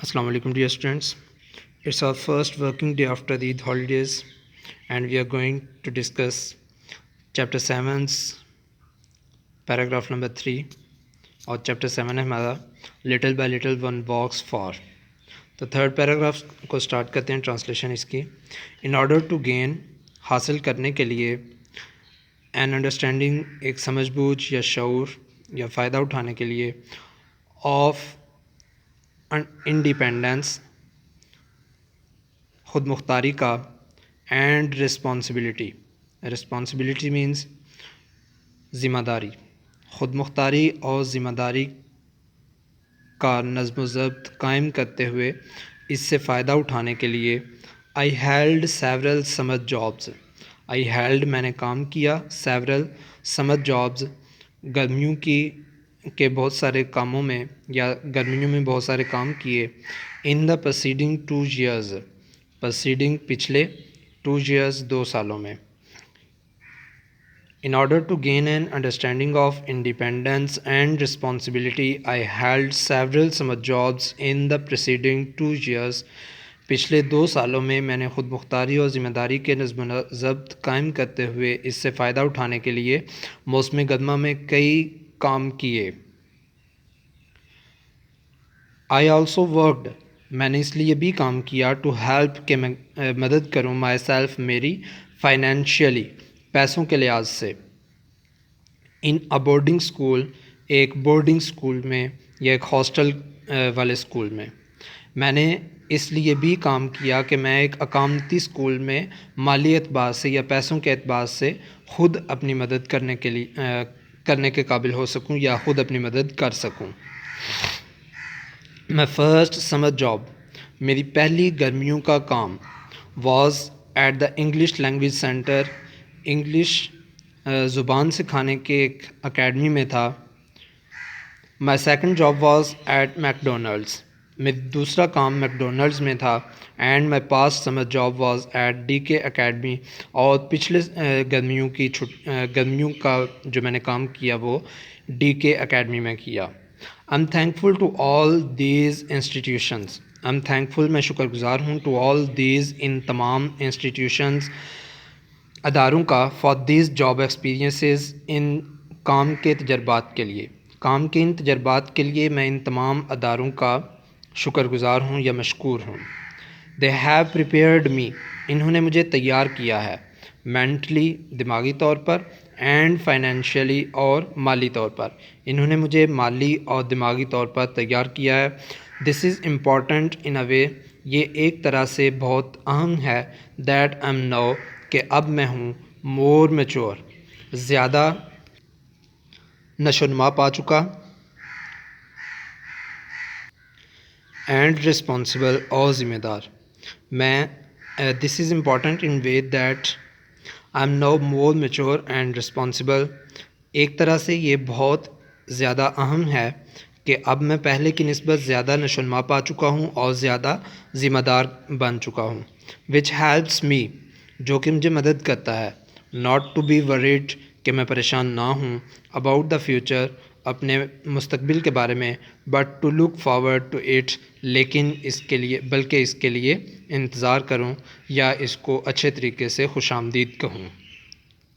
Assalamu alaikum dear students. It's our first working day after the Eid holidays and we are going to discuss chapter 7's paragraph number 3 और chapter 7 है हमारा little by little one walks far. तो third paragraph को start करते हैं translation इसकी. In order to gain हासिल करने के लिए एन अंडरस्टैंडिंग एक समझ बूझ या शऊर या फ़ायदा उठाने के लिए ऑफ इंडिपेंडेंस ख़ुद मुख्तारी का एंड रिस्पॉन्सिबिलिटी मीन्स ज़िम्मेदारी. ख़ुद मुख्तारी और ज़िम्मेदारी का नज़्म ज़ब्त कायम करते हुए इससे फ़ायदा उठाने के लिए I held several summer jobs. I held मैंने काम किया, सेवरल समर जॉब्स गर्मियों के बहुत सारे कामों में या गर्मियों में बहुत सारे काम किए. In the proceeding 2 years, proceeding पिछले 2 years 2 सालों में. In order to gain an understanding of independence and responsibility, I held several summer jobs in the preceding 2 years. पिछले 2 सालों में मैंने ख़ुद मुख्तारी और ज़िम्मेदारी के नज़्म ज़ब्त कायम करते हुए इससे फ़ायदा उठाने के लिए मौसम गर्मा में कई काम किए. I also worked, मैंने इसलिए भी काम किया टू हेल्प के मैं मदद करूँ माई सेल्फ मेरी फाइनेंशियली पैसों के लिहाज से. इन अ बोर्डिंग स्कूल, एक बोर्डिंग स्कूल में या एक हॉस्टल वाले स्कूल में. मैंने इसलिए भी काम किया कि मैं एक अकामती स्कूल में माली एतबार से या पैसों के एतबार से ख़ुद अपनी मदद करने के काबिल हो सकूं या ख़ुद अपनी मदद कर सकूं. माई फर्स्ट समर जॉब, मेरी पहली गर्मियों का काम was at the English language centre, English ज़ुबान सिखाने के एक अकेडमी में था. My second job was at McDonald's, मेरी दूसरा काम मैकडोनल्ड्स में था. And my past summer job was at DK academy, और पिछले गर्मियों का जो मैंने काम किया वो DK अकेडमी में किया. I am thankful to all these institutions, I am thankful मैं शुक्रगुज़ार हूँ टू ऑल दीज इन तमाम इंस्टीट्यूशंस अदारों का for this job experiences in काम के तजर्बात के लिए. काम के इन तजर्बात के लिए मैं इन तमाम अदारों का शुक्रगुज़ार हूँ या मशकूर हूँ. दे हैव प्रिपेयर्ड मी, इन्होंने मुझे तैयार किया है. मेंटली दिमागी तौर पर, एंड फाइनेंशियली और माली तौर पर, इन्होंने मुझे माली और दिमागी तौर पर तैयार किया है. दिस इज़ इम्पॉर्टेंट इन अ वे, ये एक तरह से बहुत अहम है. दैट आई एम नाउ, कि अब मैं हूँ मोर मैच्योर, ज़्यादा नशोनुमा पा चुका, एंड रिस्पॉन्सिबल और ज़िम्मेदार. मैं this is important in way that I am now more mature and responsible, एक तरह से ये बहुत ज़्यादा अहम है कि अब मैं पहले की निस्बत ज़्यादा नशोनुमा पा चुका हूँ और ज़्यादा ज़िम्मेदार बन चुका हूँ. विच हेल्प्स मी, जो कि मुझे मदद करता है. नॉट टू बी वरीड, कि मैं परेशान ना हूँ. अबाउट द फ्यूचर, अपने मुस्तकबिल के बारे में. But to look forward to it, लेकिन इसके लिए बल्कि इसके लिए इंतज़ार करूँ या इसको अच्छे तरीके से खुशामदीद कहूँ.